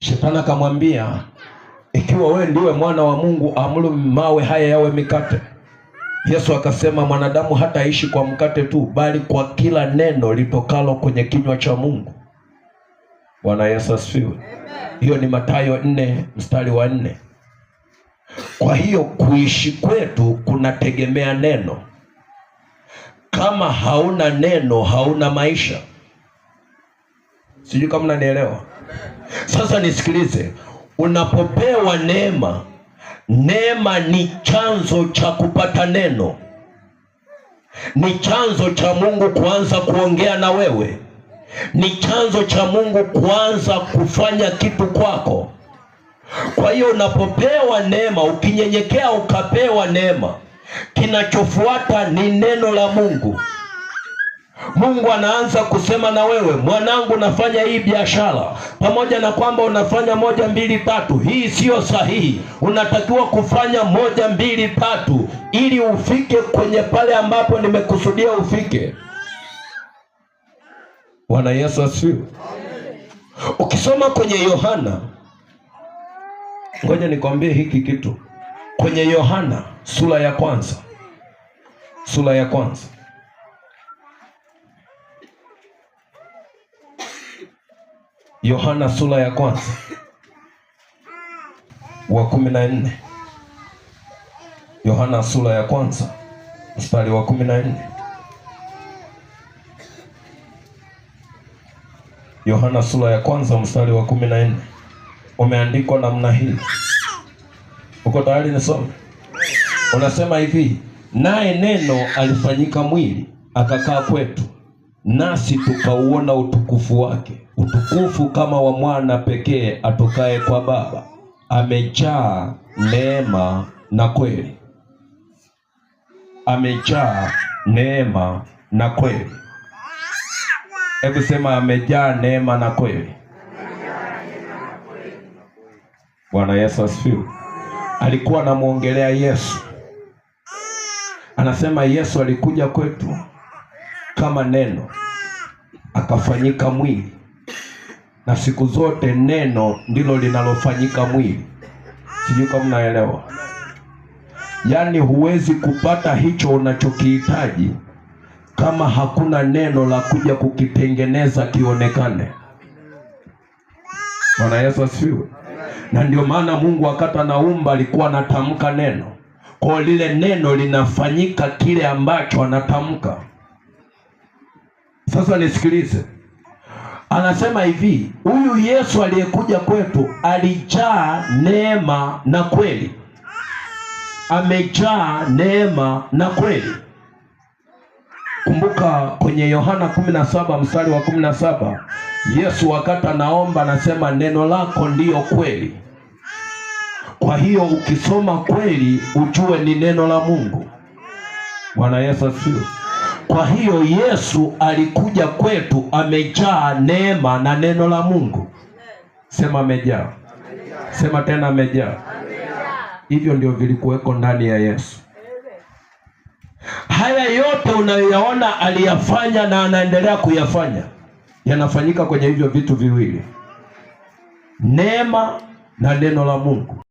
Shetani akamwambia, ikiwa wewe ndiwe mwana wa Mungu, amuru mawe haya yawe mikate. Yesu akasema, mwanadamu hataishi kwa mkate tu, bali kwa kila neno litokalo kwenye kinywa cha Mungu. Bwana Yesu asifiwe. Hiyo ni Mathayo 4:4. Kwa hiyo kuishi kwetu kunategemea neno. Kama hauna neno, hauna maisha. Sijui kama mnanielewa. Sasa nisikilize, unapopewa neema, neema ni chanzo cha kupata neno. Ni chanzo cha Mungu kuanza kuongea na wewe. Ni chanzo cha Mungu kuanza kufanya kitu kwako. Kwa hiyo unapopewa neema, ukinyenyekea ukapewa neema, kinachofuata ni neno la Mungu. Mungu anaanza kusema na wewe, mwanangu, nafanya hii biashara, pamoja na kwamba unafanya 1 2 3, hii sio sahihi. Unatakiwa kufanya 1 2 3 ili ufike kwenye pale ambapo nimekusudia ufike. Bwana Yesu asifiwe. Ukisoma kwenye Yohana, ngoja nikwambie hiki kitu. Kwenye Yohana sura ya kwanza. Yohana sura ya kwanza wa 14. Yohana sura ya kwanza mstari wa 14. Yohana sura ya kwanza mstari wa 14. Umeandikwa namna hii. Uko tayari nisome? Unasema hivi, naye neno alifanyika mwili akakaa kwetu, nasi tukauona utukufu wake, utukufu kama wa mwana pekee atokaye kwa Baba, amejaa neema na kweli. Amejaa neema na kweli. Hebu sema, amejaa neema na kweli. Bwana Yesu asifiwe. Alikuwa anamuongelea Yesu. Anasema Yesu alikuja kwetu kama neno, akafanyika mwili. Na siku zote neno ndilo linalofanyika mwili. Sijui kama mnaelewa. Yaani huwezi kupata hicho unachokihitaji kama hakuna neno la kuja kukitengeneza kionekane. Bwana Yesu asifiwe. Na ndio maana Mungu wakati anaumba alikuwa anatamka neno. Kwa lile neno linafanyika kile ambacho anatamka. Sasa nisikilize. Anasema hivi, huyu Yesu aliyekuja kwetu alijaa neema na kweli. Amejaa neema na kweli. Kumbuka kwenye Yohana 17 mstari wa 17, Yesu wakati anaomba anasema, neno lako ndiyo kweli. Kwa hiyo ukisoma kweli ujue ni neno la Mungu. Bwana Yesu asifiwe. Kwa hiyo Yesu alikuja kwetu amejaa neema na neno la Mungu. Sema amejaa. Sema tena amejaa. Hivyo ndio vilikuweko ndani ya Yesu. Haya yote unayoyaona aliyafanya na anaendelea kuyafanya, yanafanyika kwenye hivyo vitu viwili, neema na neno la Mungu.